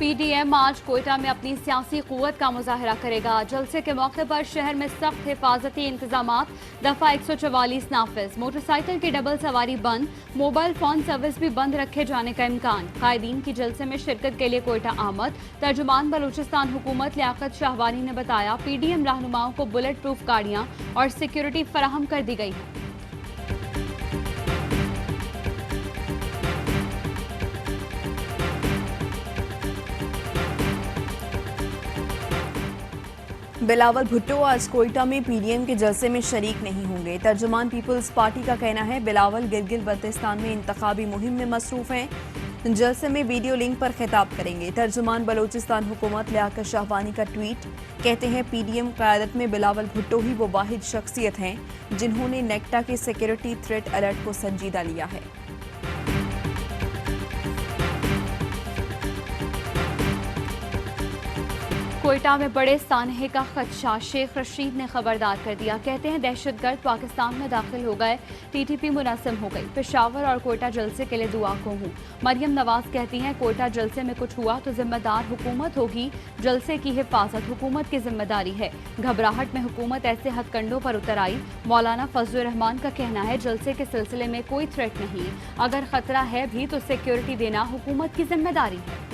PDM आज कोयटा में अपनी सियासी कुव्वत का मुजाहरा करेगा। जलसे के मौके पर शहर में सख्त हिफाजती इंतजामात, दफा 144 नाफिज, मोटरसाइकिल की डबल सवारी बंद, मोबाइल फोन सर्विस भी बंद रखे जाने का इम्कान। कायदीन की जलसे में शिरकत के लिए कोयटा आमद। तर्जुमान बलूचिस्तान हुकूमत लियाकत शाहवानी ने बताया, पीडीएम रहनुमाओं को बुलेट प्रूफ गाड़ियां और सिक्योरिटी फराहम कर दी गई है। बिलावल भुट्टो आज कोयटा में पीडीएम के जलसे में शरीक नहीं होंगे। तर्जुमान पीपल्स पार्टी का कहना है, बिलावल गिलगित बल्तिस्तान में इंतखाबी मुहिम में मसरूफ हैं। जलसे में वीडियो लिंक पर खिताब करेंगे। तर्जुमान बलूचिस्तान हुकूमत लियाकत शाहवानी का ट्वीट, कहते हैं पीडीएम क़यादत में बिलावल भुट्टो ही वो वाहिद शख्सियत हैं जिन्होंने नेक्टा के सिक्योरिटी थ्रेट अलर्ट को संजीदा लिया है। कोयटा में बड़े सानहे का खदशा, शेख रशीद ने खबरदार कर दिया। कहते हैं दहशतगर्द पाकिस्तान में दाखिल हो गए, टीटीपी मुनस्सम हो गई। पेशावर और कोयटा जलसे के लिए दुआ को हूँ। मरियम नवाज कहती हैं, कोयटा जलसे में कुछ हुआ तो जिम्मेदार हुकूमत होगी। जलसे की हिफाजत हुकूमत की जिम्मेदारी है। घबराहट में हुकूमत ऐसे हथकंडों पर उतर आई। मौलाना फजलुर रहमान का कहना है, जलसे के सिलसिले में कोई थ्रेट नहीं, अगर खतरा है भी तो सिक्योरिटी देना हुकूमत की जिम्मेदारी है।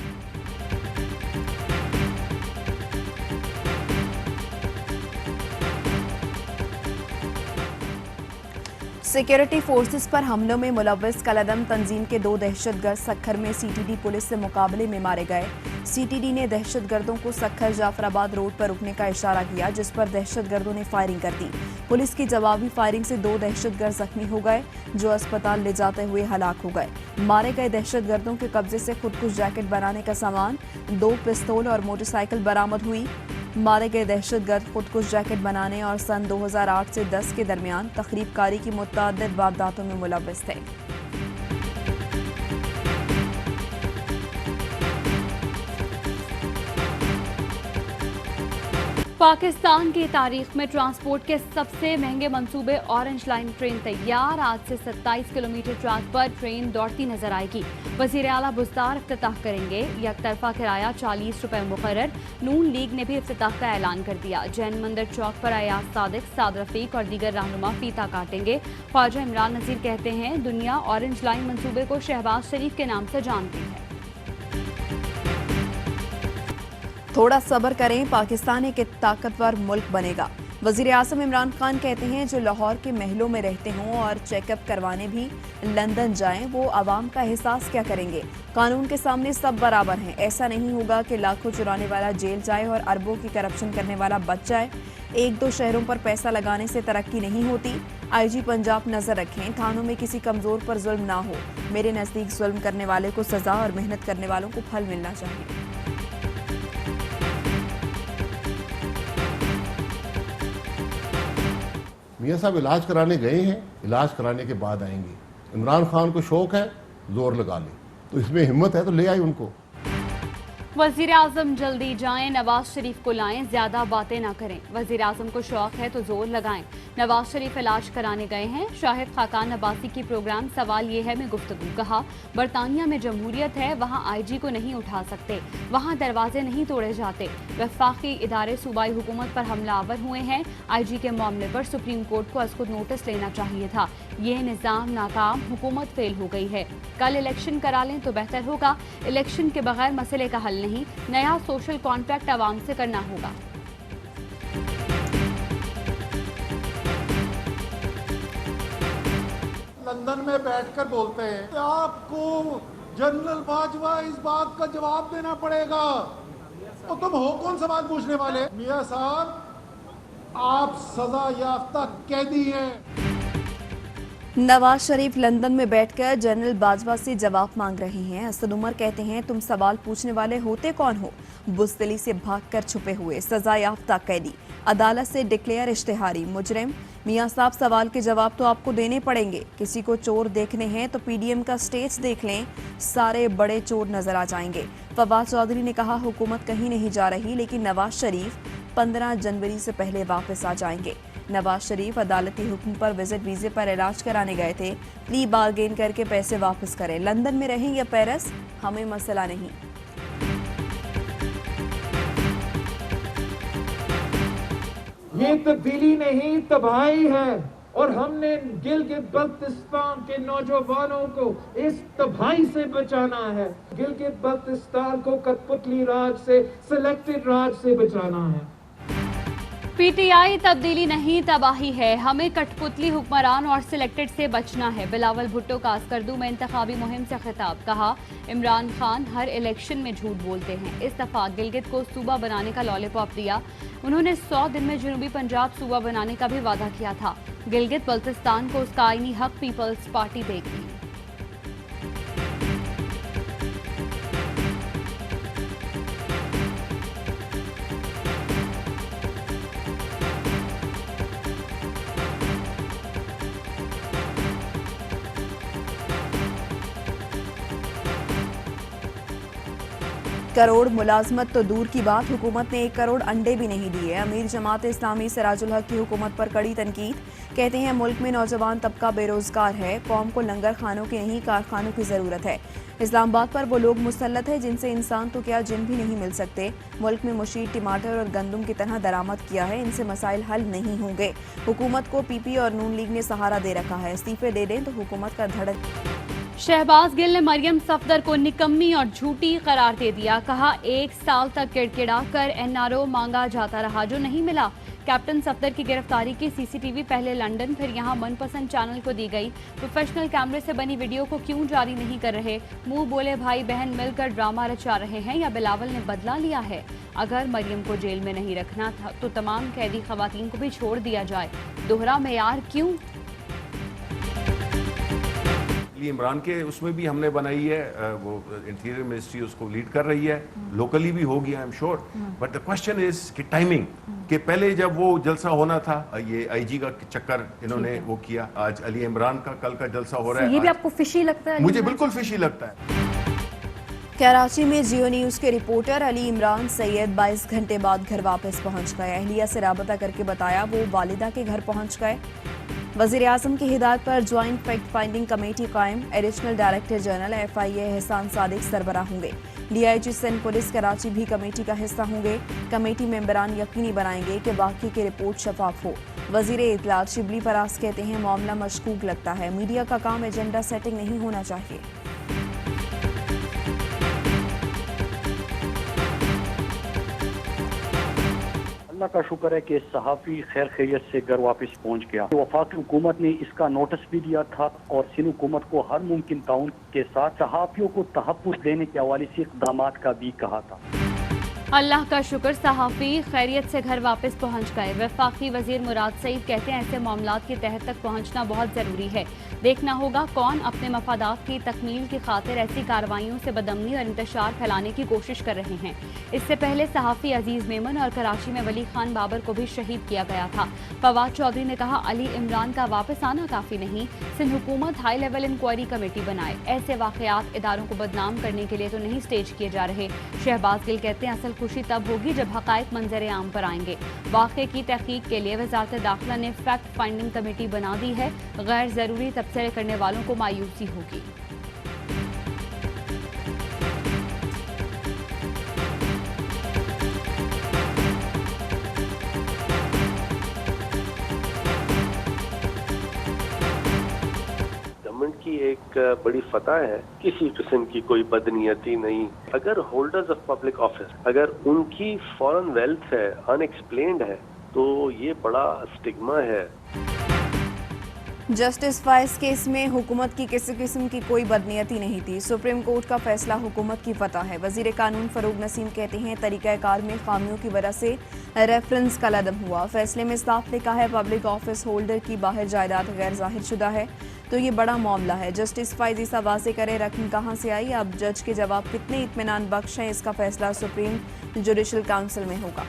सिक्योरिटी फोर्सेस पर हमलों में मुलव्वस कलदम तंजीम के 2 दहशतगर्द सक्खर में सीटीडी पुलिस से मुकाबले में मारे गए। सीटीडी ने दहशतगर्दों को सक्खर जाफराबाद रोड पर रुकने का इशारा किया, जिस पर दहशतगर्दों ने फायरिंग कर दी। पुलिस की जवाबी फायरिंग से 2 दहशतगर्द जख्मी हो गए, जो अस्पताल ले जाते हुए हलाक हो गए। मारे गए दहशतगर्दों के कब्जे से खुदकुश जैकेट बनाने का सामान, 2 पिस्तौल और मोटरसाइकिल बरामद हुई। मारे गए दहशतगर्द खुदकुश जैकेट बनाने और सन 2008 से 10 के दरमियान तखरीबकारी की मुतअद्दिद वारदातों में मुलव्वस थे। पाकिस्तान की तारीख में ट्रांसपोर्ट के सबसे महंगे मंसूबे ऑरेंज लाइन ट्रेन तैयार। आज से 27 किलोमीटर ट्रैक पर ट्रेन दौड़ती नजर आएगी। वजीर आला बुज़दार इफ्तिताह करेंगे। यकतरफा किराया 40 रुपए मुकर्रर। नून लीग ने भी इफ्तिताह का ऐलान कर दिया। जैन मंदिर चौक पर अयाज सादिक, साद रफीक और दीगर रहनुमा फीता काटेंगे। ख्वाजा इमरान नज़ीर कहते हैं, दुनिया ऑरेंज लाइन मंसूबे को शहबाज शरीफ के नाम से जानती है। थोड़ा सब्र करें, पाकिस्तान एक ताकतवर मुल्क बनेगा। वजीर आज़म इमरान खान कहते हैं, जो लाहौर के महलों में रहते हों और चेकअप करवाने भी लंदन जाएं, वो आवाम का एहसास क्या करेंगे। कानून के सामने सब बराबर हैं। ऐसा नहीं होगा कि लाखों चुराने वाला जेल जाए और अरबों की करप्शन करने वाला बच जाए। 1-2 शहरों पर पैसा लगाने से तरक्की नहीं होती। आईजी पंजाब नजर रखें, थानों में किसी कमजोर पर जुल्म ना हो। मेरे नजदीक जुल्म करने वाले को सजा और मेहनत करने वालों को फल मिलना चाहिए। मियाँ साहब इलाज कराने गए हैं, इलाज कराने के बाद आएंगे। इमरान खान को शौक है, जोर लगा ले, तो इसमें हिम्मत है तो ले आई उनको। वजीर आजम जल्दी जाएं, नवाज शरीफ को लाएं, ज्यादा बातें ना करें। वजीर आजम को शौक है तो जोर लगाएं। नवाज शरीफ इलाज कराने गए हैं। शाहिद खाकान अब्बासी की प्रोग्राम सवाल ये है में गुफ्तगू। कहा, बरतानिया में जमहूरियत है, वहाँ आईजी को नहीं उठा सकते, वहाँ दरवाजे नहीं तोड़े जाते। वफाकी इदारे सूबाई हुकूमत पर हमलावर हुए हैं। आईजी के मामले पर सुप्रीम कोर्ट को अज़ खुद नोटिस लेना चाहिए था। ये निज़ाम नाकाम, हुकूमत फेल हो गई है। कल इलेक्शन करा लें तो बेहतर होगा। इलेक्शन के बगैर मसले का हल नहीं, नया सोशल कॉन्ट्रैक्ट आवाम से करना होगा। लंदन में बैठकर बोलते हैं, आपको जनरल बाजवा इस बात का जवाब देना पड़ेगा। तो तुम हो कौन सवाल पूछने वाले? मियां साहब, आप सजा याफ्ता कैदी हैं। नवाज शरीफ लंदन में बैठकर जनरल बाजवा से जवाब मांग रहे हैं। असद उमर कहते हैं, तुम सवाल पूछने वाले होते कौन हो? बुज़दिली से भागकर छुपे हुए सजा याफ्ता कैदी, अदालत से डिक्लेयर इश्तिहारी मुजरिम। मियां साहब, सवाल के जवाब तो आपको देने पड़ेंगे। किसी को चोर देखने हैं तो पीडीएम का स्टेज देख लें, सारे बड़े चोर नजर आ जाएंगे। फवाद चौधरी ने कहा, हुकूमत कहीं नहीं जा रही, लेकिन नवाज शरीफ 15 जनवरी से पहले वापस आ जाएंगे। नवाज शरीफ अदालती हुक्म पर विजिट वीजे पर इलाज कराने गए थे। प्ली बार्गेन करके पैसे वापस करें। लंदन में रहें या पेरिस, हमें मसला नहीं। ये तब्दीली नहीं तबाही है और हमने गिलगित बल्तिस्तान के नौजवानों को इस तबाही से बचाना है। गिलगित बल्तिस्तान को कठपुतली राज से, सिलेक्टेड राज से बचाना है। पीटीआई तब्दीली नहीं तबाही है, हमें कठपुतली हुक्मरान और सिलेक्टेड से बचना है। बिलावल भुट्टो का अस्करदू में इंतखाबी मुहिम से खिताब। कहा, इमरान खान हर इलेक्शन में झूठ बोलते हैं। इस दफा गिलगित को सूबा बनाने का लॉलीपॉप दिया। उन्होंने 100 दिन में जनूबी पंजाब सूबा बनाने का भी वादा किया था। गिलगित बल्तिस्तान को उसका आईनी हक पीपल्स पार्टी देगी। करोड़ मुलाजमत तो दूर की बात, हुकूमत ने 1 करोड़ अंडे भी नहीं दिए। अमीर जमात इस्लामी सिराजुल हक की हुकूमत पर कड़ी तनकीद। कहते हैं मुल्क में नौजवान तबका बेरोजगार है, कौम को लंगर खानों के नहीं कारखानों की जरूरत है। इस्लामाबाद पर वो लोग मुसल्लत है जिनसे इंसान तो क्या जिन भी नहीं मिल सकते। मुल्क में मुशीर टमाटर और गंदम की तरह दरामद किया है, इनसे मसाइल हल नहीं होंगे। हुकूमत को पीपी और नून लीग ने सहारा दे रखा है, इस्तीफे दे दें तो हुकूमत का धड़क। शहबाज गिल ने मरियम सफदर को निकम्मी और झूठी करार दे दिया। कहा, 1 साल तक किड़किड़ा कर एनआरओ मांगा जाता रहा जो नहीं मिला। कैप्टन सफदर की गिरफ्तारी की सीसीटीवी पहले लंदन फिर यहां मनपसंद चैनल को दी गई। प्रोफेशनल कैमरे से बनी वीडियो को क्यों जारी नहीं कर रहे? मुंह बोले भाई बहन मिलकर ड्रामा रचा रहे हैं या बिलावल ने बदला लिया है? अगर मरियम को जेल में नहीं रखना था तो तमाम कैदी खवातीन को भी छोड़ दिया जाए। दोहरा मेयार क्यों? इमरान के उसमें भी हमने बनाई है, वो इंटीरियर मिनिस्ट्री उसको लीड कर रही है, लोकली भी होगी I am sure. But the question is कि टाइमिंग, कि पहले जब वो जलसा होना था, ये आईजी का चक्कर इन्होंने वो किया, आज अली इमरान का कल का जलसा हो रहा है। ये भी आपको फिशी लगता है? मुझे बिल्कुल फिशी लगता है। कराची में जियो न्यूज के रिपोर्टर अली इमरान सैयद 22 घंटे बाद घर वापस पहुंच गए। अहलिया से राबता करके बताया वो वालिदा के घर पहुंच गए। वज़ीर आज़म की हिदायत पर ज्वाइंट फैक्ट फाइंडिंग कमेटी कायम। एडिशनल डायरेक्टर जनरल FIA एहसान सादिक सरबराह होंगे। DIG सिंध पुलिस कराची भी कमेटी का हिस्सा होंगे। कमेटी मेंबरान यकीनी बनाएंगे कि वाक़ये की रिपोर्ट शफाफ हो। वज़ीर इत्तलात शिबली फराज कहते हैं मामला मशकूक लगता है, मीडिया का काम एजेंडा सेटिंग नहीं होना चाहिए। अल्लाह का शुक्र है कि सहाफ़ी खैर खैरियत से घर वापस पहुंच गया। वफाकी हुकूमत ने इसका नोटिस भी दिया था और सिंध हुकूमत को हर मुमकिन ताउन के साथ सहाफ़ियों को तहफ़्फ़ुज़ देने के हवाले से इक़दामात का भी कहा था। अल्लाह का शुक्र सहाफ़ी खैरियत से घर वापस पहुंच गए। वफाकी वजीर मुराद सईद कहते हैं ऐसे मामलात की तह तक पहुंचना बहुत ज़रूरी है। देखना होगा कौन अपने मफादात की तकमील की खातिर ऐसी कार्रवाइयों से बदअमनी और इंतशार फैलाने की कोशिश कर रहे हैं। इससे पहले सहाफ़ी अजीज़ मेमन और कराची में वली खान बाबर को भी शहीद किया गया था। फवाद चौधरी ने कहा, अली इमरान का वापस आना काफ़ी नहीं, सिंध हुकूमत हाई लेवल इंक्वायरी कमेटी बनाए। ऐसे वाक़यात इदारों को बदनाम करने के लिए तो नहीं स्टेज किए जा रहे। शहबाज गिल कहते हैं असल खुशी तब होगी जब हक़ाइक़ मंजर आम पर आएंगे। वाक़े की तहकीक के लिए वज़ारत दाखिला ने फैक्ट फाइंडिंग कमेटी बना दी है। गैर ज़रूरी तबसरे करने वालों को मायूसी होगी। की एक बड़ी फतह है, किसी किस्म की कोई बदनीयती नहीं। अगर होल्डर्स ऑफ पब्लिक ऑफिस अगर उनकी फॉरेन वेल्थ है अनएक्सप्लेन्ड है तो ये बड़ा स्टिग्मा है। जस्टिस फाइज केस में हुकूमत की किसी किस्म की कोई बदनीयती नहीं थी। सुप्रीम कोर्ट का फैसला हुकूमत की फतह है। वजीर कानून फरूग नसीम कहते हैं तरीक़ाकार में खामियों की वजह से रेफरेंस का लदम हुआ। फैसले में साफ लिखा है पब्लिक ऑफिस होल्डर की बाहर जायदाद गैर जाहिर शुदा है तो ये बड़ा मामला है। जस्टिस फाइज इसा वाज़े करे रकम कहाँ से आई, अब जज के जवाब कितने इत्मीनान बख्श हैं, इसका फैसला सुप्रीम जुडिशल काउंसिल में होगा।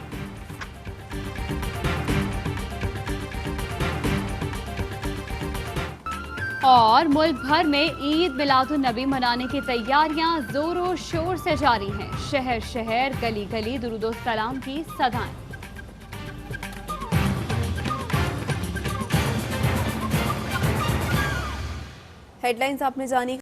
और मुल्क भर में ईद मिलादुन नबी मनाने की तैयारियां जोरों शोर से जारी हैं। शहर शहर गली गली दुरूदो सलाम की सदाएं। हेडलाइंस आपने जानी।